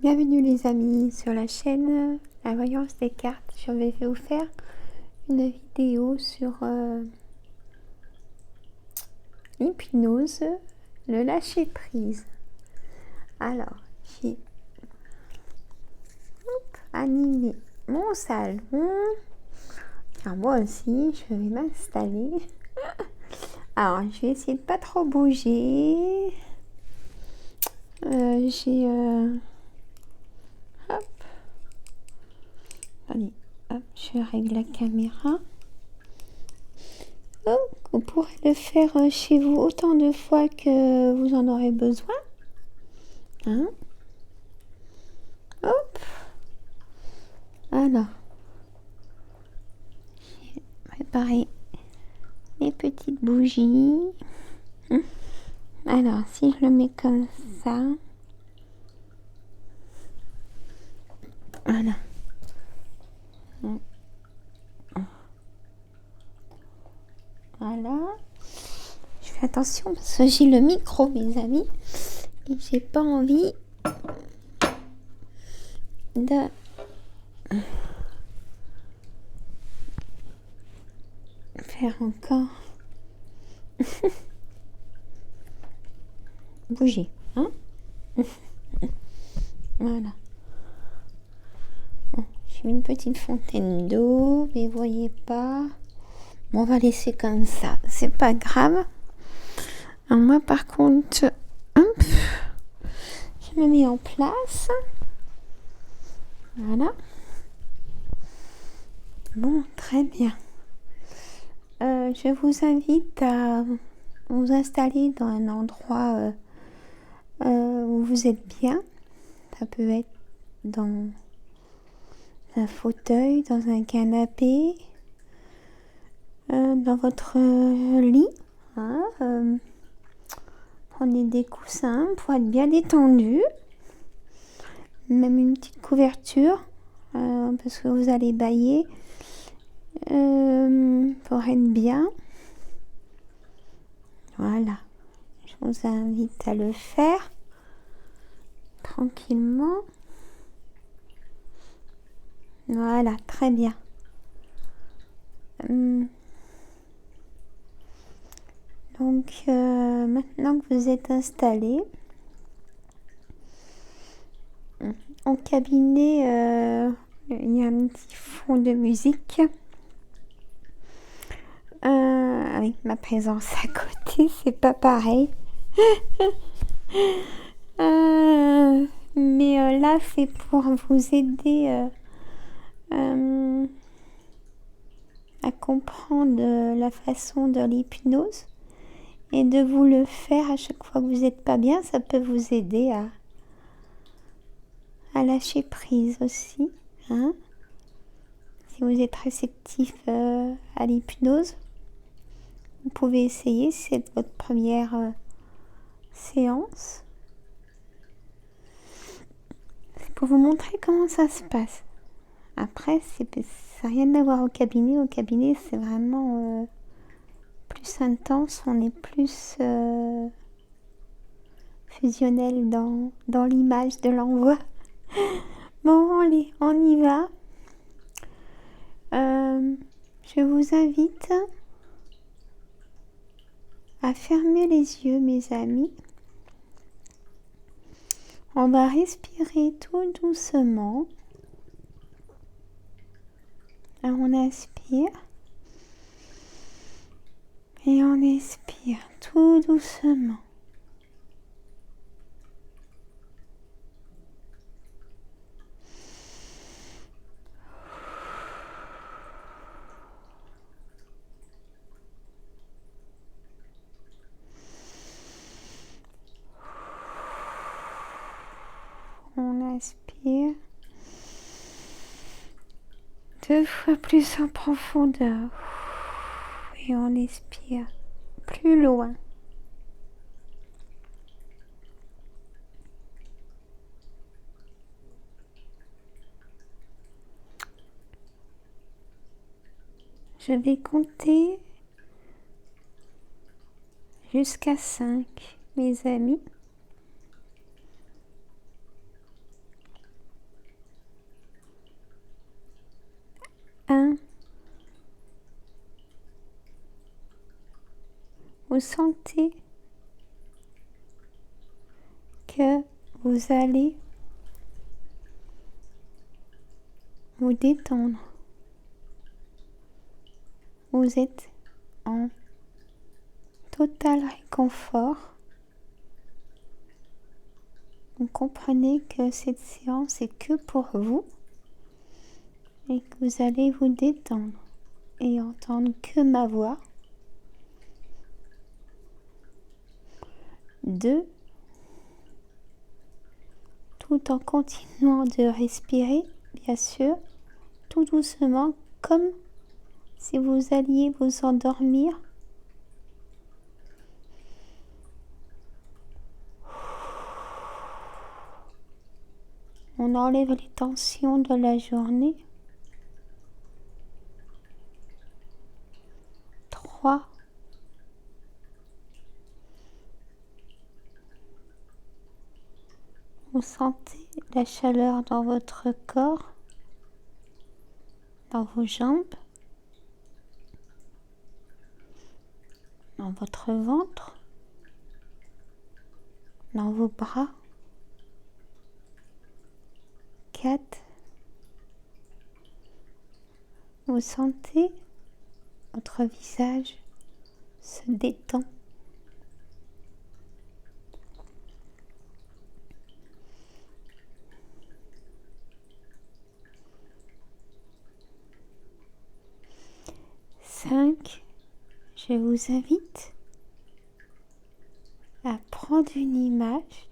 Bienvenue les amis sur la chaîne La Voyance des Cartes. Je vais vous faire une vidéo sur l'hypnose, le lâcher prise. Alors, j'ai animé mon salon. Alors moi aussi, je vais m'installer. Alors, je vais essayer de pas trop bouger. Hop. Allez, hop, je règle la caméra. Oh, vous pourrez le faire chez vous autant de fois que vous en aurez besoin. Hein? Hop. Alors, j'ai préparé les petites bougies. Alors, si je le mets comme ça, voilà. Voilà. Je fais attention parce que j'ai le micro, mes amis, et j'ai pas envie de faire encore bouger, hein? Voilà. Bon, j'ai une petite fontaine d'eau, mais vous voyez pas. Bon, on va laisser comme ça, c'est pas grave. Alors moi, par contre, hop, je me mets en place. Voilà. Bon, très bien. Je vous invite à vous installer dans un endroit où vous êtes bien. Ça peut être dans un fauteuil, dans un canapé, dans votre lit. Hein, prenez des coussins pour être bien détendu. Même une petite couverture parce que vous allez bâiller pour être bien. Voilà. Je vous invite à le faire tranquillement. Voilà, très bien. Donc, maintenant que vous êtes installé, au cabinet, il y a un petit fond de musique. Avec ma présence à côté, c'est pas pareil. Mais là, c'est pour vous aider à comprendre la façon de l'hypnose et de vous le faire à chaque fois que vous n'êtes pas bien. Ça peut vous aider à lâcher prise aussi. Hein? Si vous êtes réceptif à l'hypnose, vous pouvez essayer si c'est votre première séance. C'est pour vous montrer comment ça se passe. Après, ça n'a rien à voir au cabinet. Au cabinet, c'est vraiment plus intense. On est plus fusionnel dans l'image de l'envoi. Bon, allez, on y va. Je vous invite à fermer les yeux, mes amis. On va respirer tout doucement. Alors, on inspire et on expire tout doucement. On inspire 2 fois plus en profondeur et on expire plus loin. Je vais compter jusqu'à 5, mes amis. vous sentez que vous allez vous détendre. Vous êtes en total réconfort. Vous comprenez que cette séance est que pour vous et que vous allez vous détendre et entendre que ma voix. 2. Tout en continuant de respirer, bien sûr, tout doucement, comme si vous alliez vous endormir. On enlève les tensions de la journée. 3. Vous sentez la chaleur dans votre corps, dans vos jambes, dans votre ventre, dans vos bras. 4. Vous sentez votre visage se détend. 5. Je vous invite à prendre une image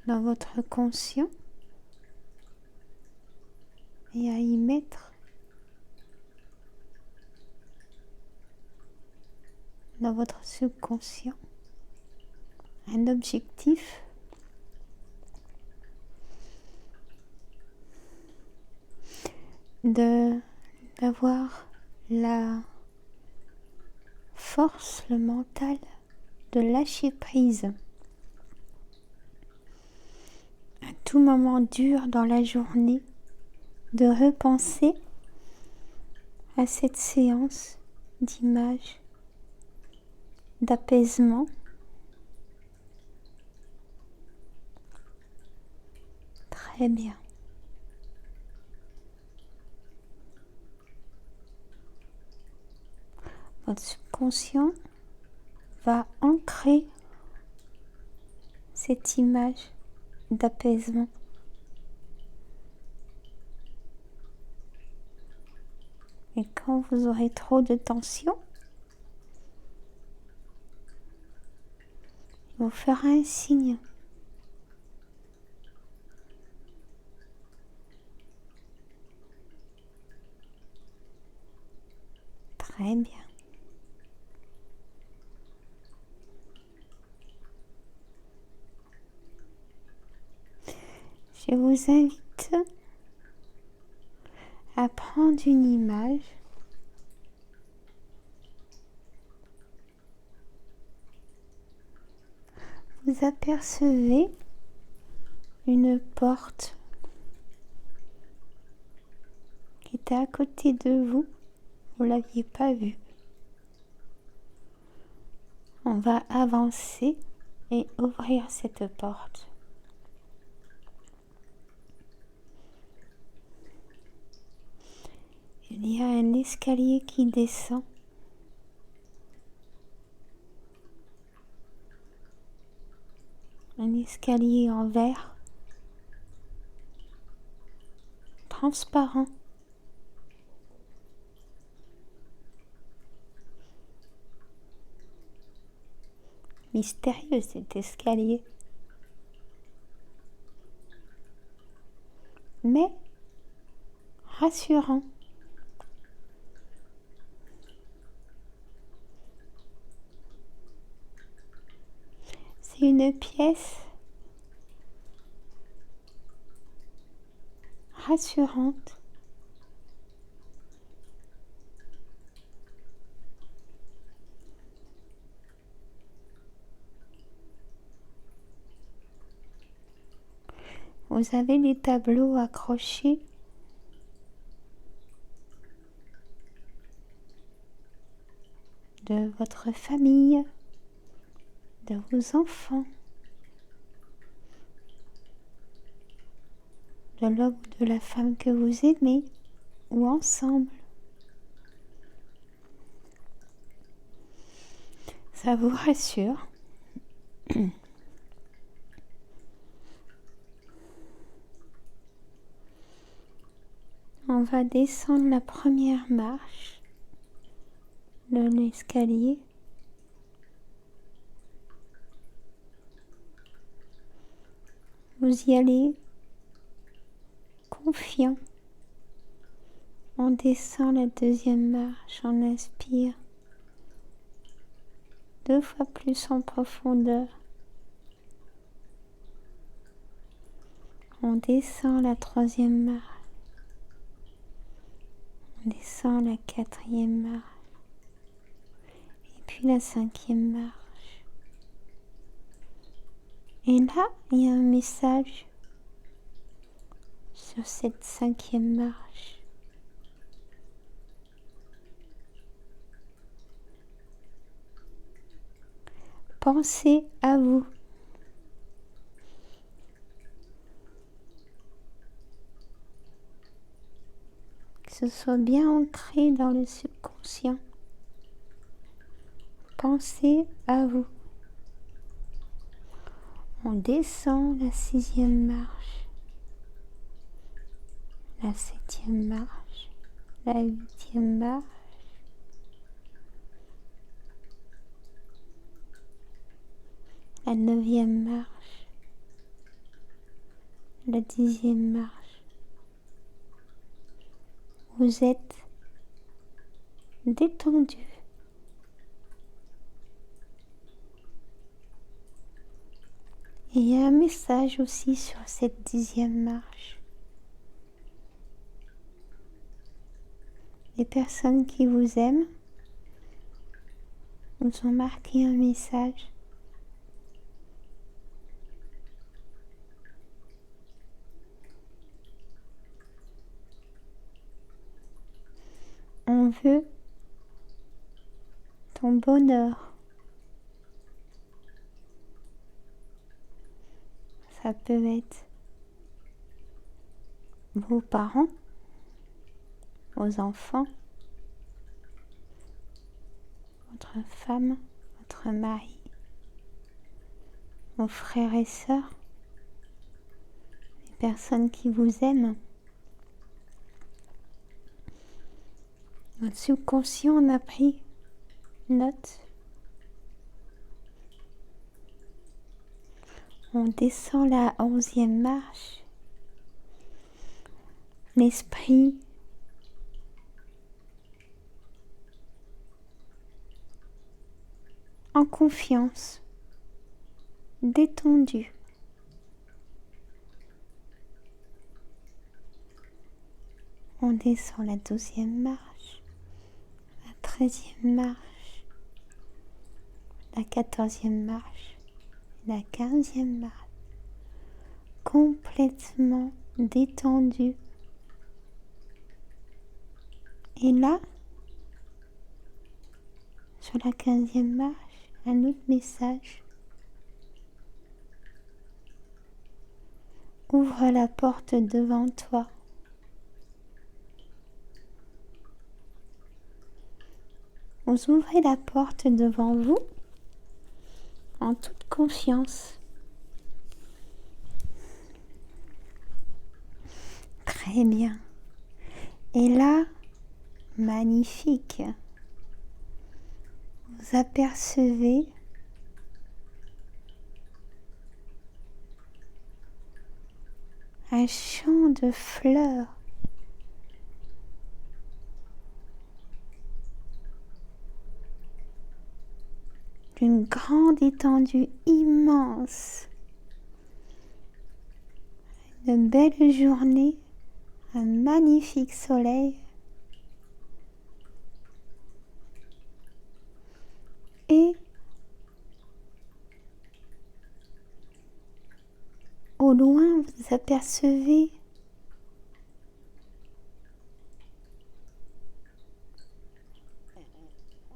dans votre conscient et à y mettre dans votre subconscient un objectif d'avoir la force, le mental de lâcher prise. À tout moment dur dans la journée, de repenser à cette séance d'images, d'apaisement. Très bien. Votre subconscient va ancrer cette image d'apaisement. Et quand vous aurez trop de tension, il vous fera un signe. Très bien. Je vous invite à prendre une image vous apercevez une porte qui était à côté de vous, vous ne l'aviez pas vue. On va avancer et ouvrir cette porte. Il y a un escalier qui descend. Un escalier en verre, transparent. Mystérieux cet escalier. Mais rassurant. C'est une pièce rassurante. Vous avez des tableaux accrochés de votre famille, de vos enfants, de l'homme ou de la femme que vous aimez, ou ensemble. Ça vous rassure. On va descendre la première marche de l'escalier. Vous y allez confiant. On descend la deuxième marche, on inspire 2 fois plus en profondeur. On descend la troisième marche. On descend la quatrième marche. Et puis la cinquième marche. Et là, il y a un message sur cette cinquième marche. Pensez à vous. Que ce soit bien ancré dans le subconscient. Pensez à vous. On descend la sixième marche, la septième marche, la huitième marche, la neuvième marche, la dixième marche. Vous êtes détendu. Et il y a un message aussi sur cette dixième marche. Les personnes qui vous aiment vous ont marqué un message. On veut ton bonheur. Ça peut être vos parents, vos enfants, votre femme, votre mari, vos frères et sœurs, les personnes qui vous aiment. Votre subconscient en a pris note. On descend la 11e marche. L'esprit en confiance, détendu. On descend la 12e marche, la 13e marche, la 14e marche, la 15e marche. Complètement détendu. Et là, sur la 15e marche, un autre message. Ouvre la porte devant toi. Vous ouvrez la porte devant vous en toute confiance. Très bien. Et là, magnifique. Vous apercevez un champ de fleurs. D'une grande étendue immense. Une belle journée, un magnifique soleil. Et au loin, vous apercevez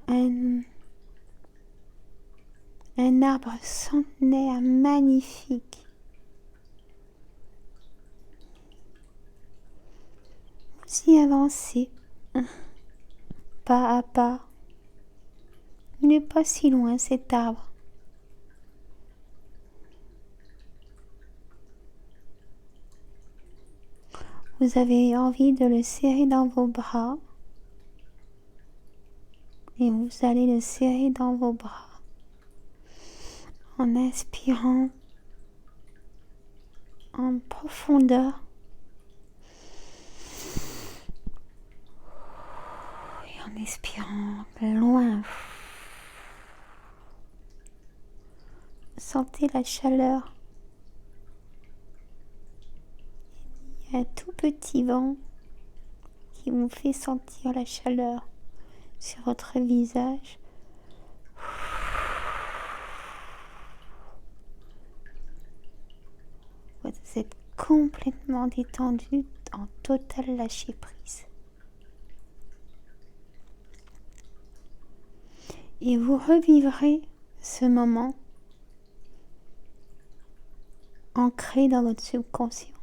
un un arbre centenaire magnifique. Vous y avancez, pas à pas. Il n'est pas si loin cet arbre. Vous avez envie de le serrer dans vos bras et vous allez le serrer dans vos bras en inspirant en profondeur et en expirant loin. Sentez la chaleur. Il y a un tout petit vent qui vous fait sentir la chaleur sur votre visage. Vous êtes complètement détendu, en total lâcher prise. Et vous revivrez ce moment ancré dans votre subconscient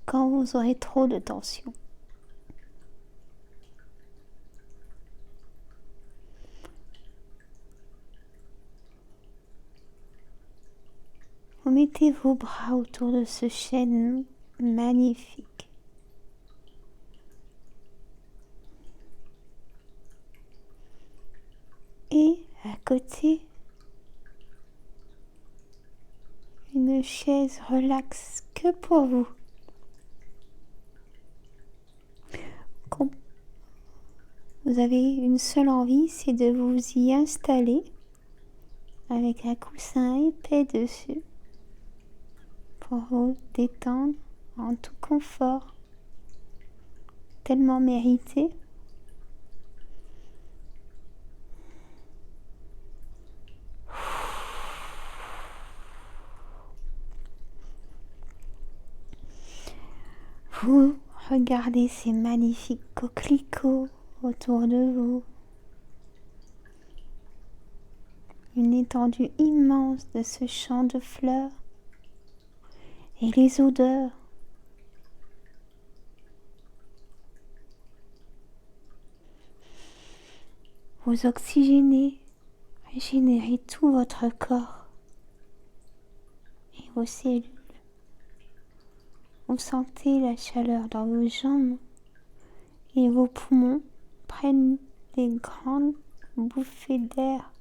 quand vous aurez trop de tension. Vous mettez vos bras autour de ce chêne magnifique. Et à côté, une chaise relaxe que pour vous. Vous avez une seule envie, c'est de vous y installer avec un coussin épais dessus pour vous détendre en tout confort, tellement mérité. Vous regardez ces magnifiques coquelicots autour de vous. Une étendue immense de ce champ de fleurs et les odeurs. Vous oxygénez, régénérez tout votre corps et vos cellules. Vous sentez la chaleur dans vos jambes et vos poumons prennent des grandes bouffées d'air.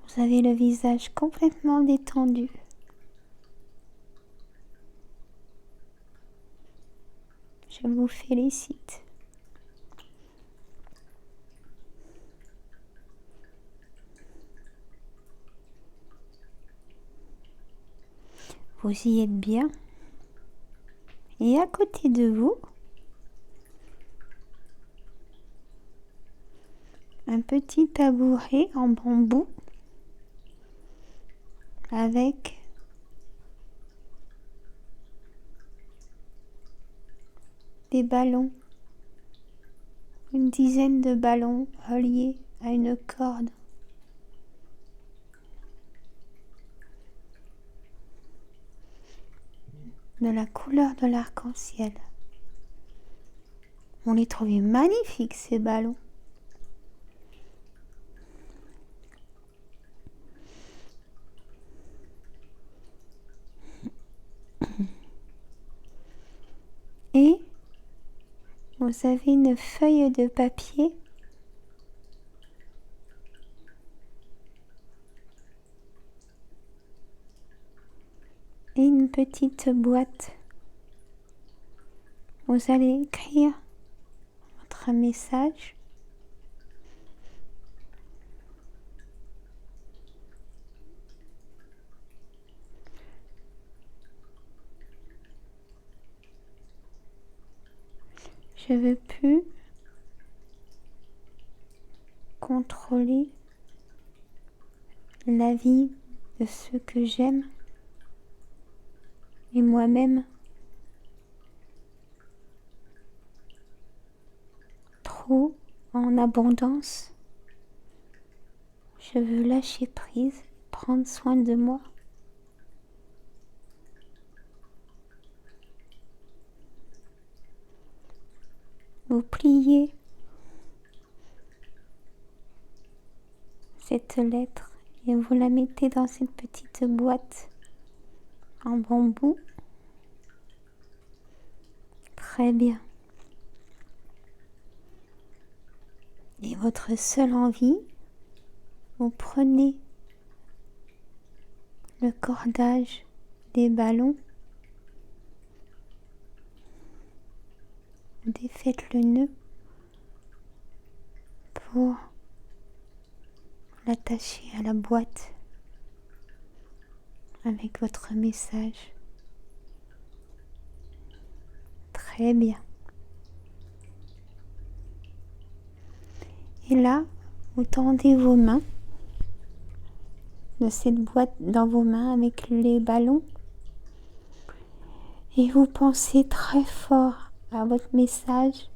Vous avez le visage complètement détendu. Je vous félicite. Vous y êtes bien. Et à côté de vous, un petit tabouret en bambou avec des ballons, une dizaine de ballons reliés à une corde. De la couleur de l'arc-en-ciel. On les trouvait magnifiques ces ballons. Et vous avez une feuille de papier et une petite boîte. Vous allez écrire votre message. Je veux plus contrôler la vie de ceux que j'aime et moi-même. Trop en abondance. Je veux lâcher prise, prendre soin de moi. Vous pliez cette lettre et vous la mettez dans cette petite boîte en bambou. Très bien. Et votre seule envie, vous prenez le cordage des ballons, vous défaites le nœud pour l'attacher à la boîte avec votre message. Très bien. Et là, vous tendez vos mains de cette boîte dans vos mains avec les ballons et vous pensez très fort à votre message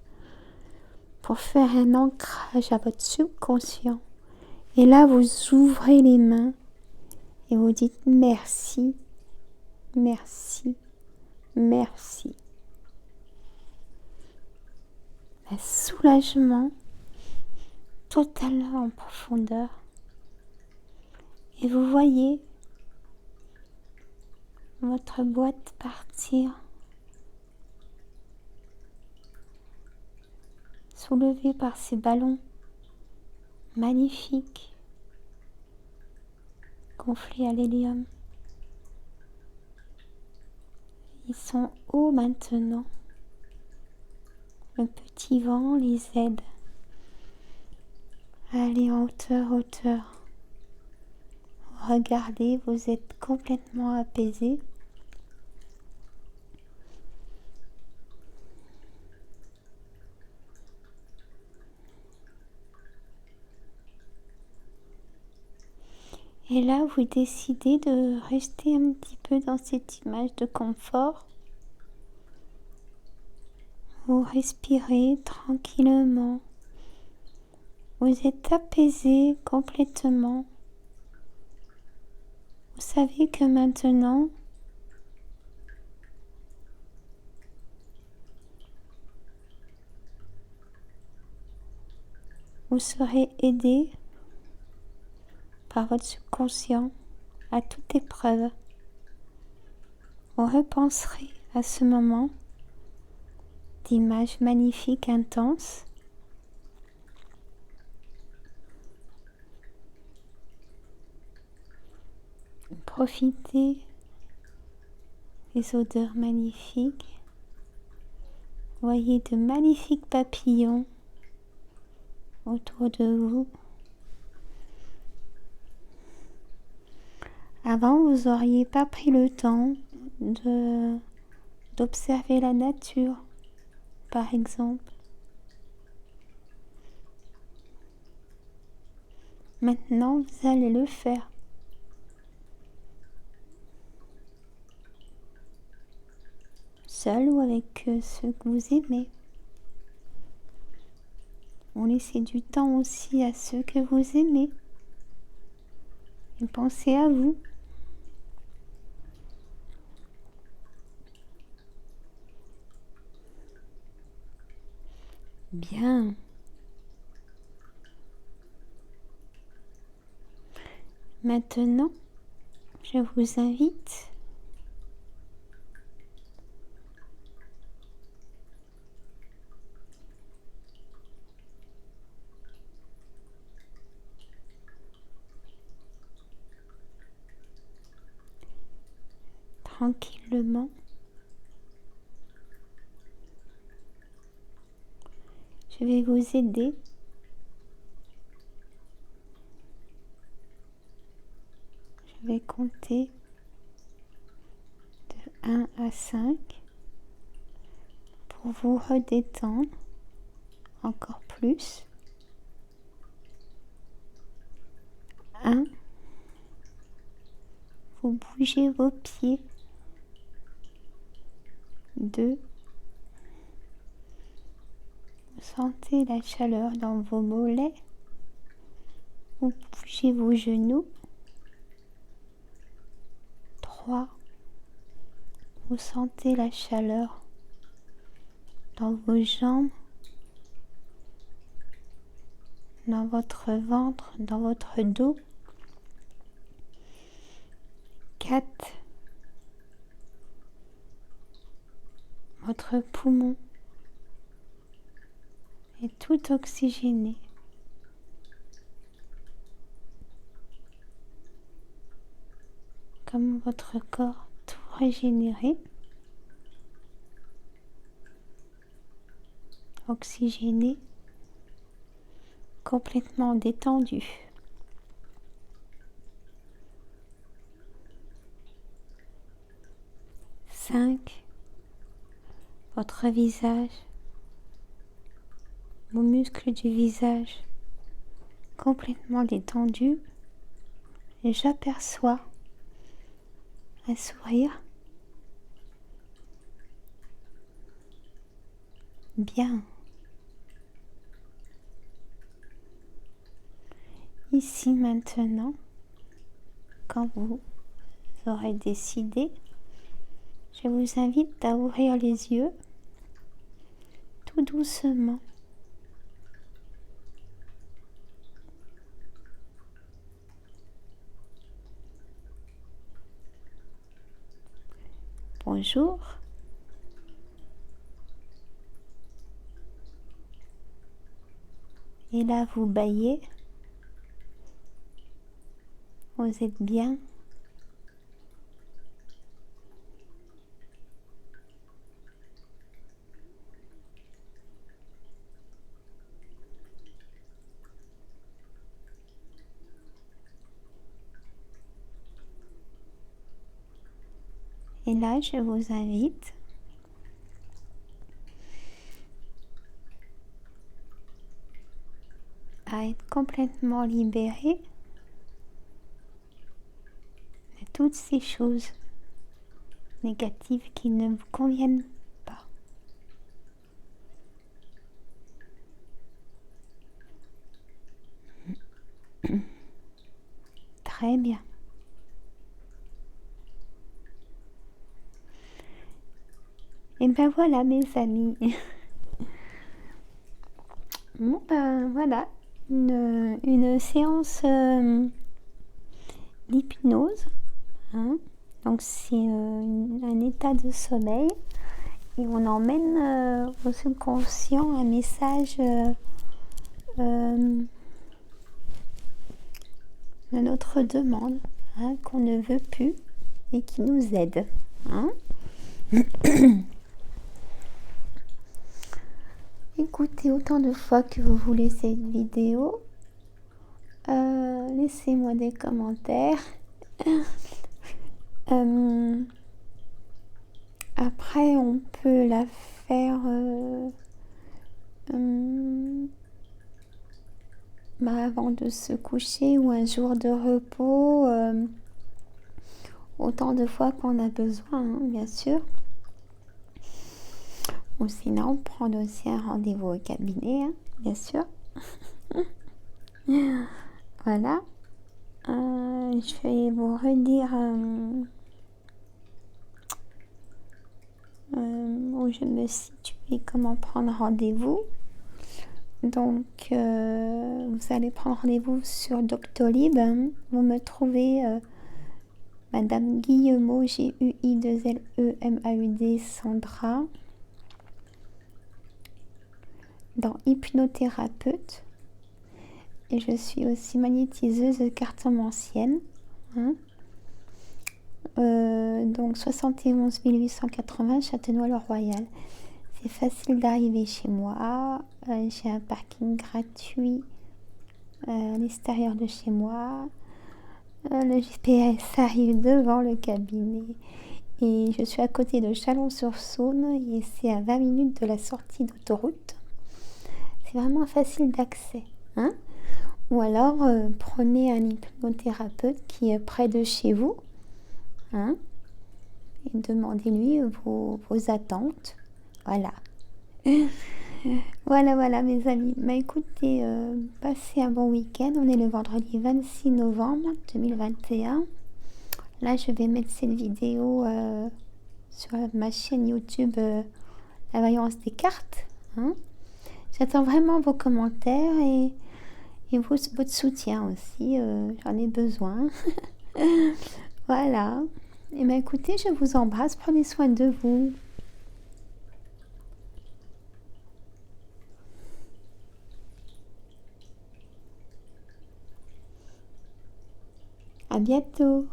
pour faire un ancrage à votre subconscient. Et là, vous ouvrez les mains et vous dites merci, merci, merci. Un soulagement total en profondeur. Et vous voyez votre boîte partir, soulevée par ces ballons magnifiques, gonflés à l'hélium. Ils sont hauts maintenant. Le petit vent les aide à aller en hauteur, hauteur. Regardez, vous êtes complètement apaisé. Et là, vous décidez de rester un petit peu dans cette image de confort. Vous respirez tranquillement. Vous êtes apaisé complètement. Vous savez que maintenant, vous serez aidé par votre subconscient à toute épreuve. Vous repenserez à ce moment d'images magnifiques, intenses. Profitez des odeurs magnifiques. Voyez de magnifiques papillons autour de vous. Avant, vous n'auriez pas pris le temps d'observer la nature, par exemple. Maintenant, vous allez le faire. Seul ou avec ceux que vous aimez. Vous laissez du temps aussi à ceux que vous aimez. Et pensez à vous. Bien. Maintenant, je vous invite tranquillement. Je vais vous aider je vais compter de 1 à 5 pour vous redétendre encore plus. 1, vous bougez vos pieds. 2, Sentez la chaleur dans vos mollets. Vous bougez vos genoux. 3. Vous sentez la chaleur dans vos jambes, dans votre ventre, dans votre dos. 4. Votre poumon est tout oxygéné. Comme votre corps tout régénéré, oxygéné, complètement détendu. 5. Votre visage, vos muscles du visage complètement détendus, et j'aperçois un sourire. Bien. Ici maintenant, quand vous aurez décidé, je vous invite à ouvrir les yeux tout doucement. Bonjour. Et là, vous bâillez. Vous êtes bien. Et là, je vous invite à être complètement libéré de toutes ces choses négatives qui ne vous conviennent pas. Très bien. Et ben voilà mes amis. Bon ben voilà, une séance d'hypnose. Hein. Donc c'est un état de sommeil et on emmène au subconscient un message de notre demande, hein, qu'on ne veut plus et qui nous aide. Hein. Écoutez autant de fois que vous voulez cette vidéo. Laissez-moi des commentaires. Après, on peut la faire avant de se coucher ou un jour de repos. Autant de fois qu'on a besoin, hein, bien sûr. Ou sinon, prendre aussi un rendez-vous au cabinet, hein, bien sûr. Voilà. Je vais vous redire où je me situe et comment prendre rendez-vous. Donc, vous allez prendre rendez-vous sur Doctolib. Vous me trouvez Madame Guillemot, Guilemeud, Sandra, dans hypnothérapeute. Et je suis aussi magnétiseuse cartomancienne. Hein. Donc 71 880 Châtenois-le-Royal. C'est facile d'arriver chez moi. J'ai un parking gratuit à l'extérieur de chez moi. Le GPS arrive devant le cabinet. Et je suis à côté de Chalon-sur-Saône et c'est à 20 minutes de la sortie d'autoroute. C'est vraiment facile d'accès. Hein. Ou alors, prenez un hypnothérapeute qui est près de chez vous. Hein, et demandez-lui vos attentes. Voilà. Voilà, voilà mes amis. Bah écoutez, passez un bon week-end. On est le vendredi 26 novembre 2021. Là, je vais mettre cette vidéo sur ma chaîne YouTube La Voyance des cartes. Hein. J'attends vraiment vos commentaires et votre soutien aussi. J'en ai besoin. Voilà. Et bien écoutez, je vous embrasse. Prenez soin de vous. À bientôt.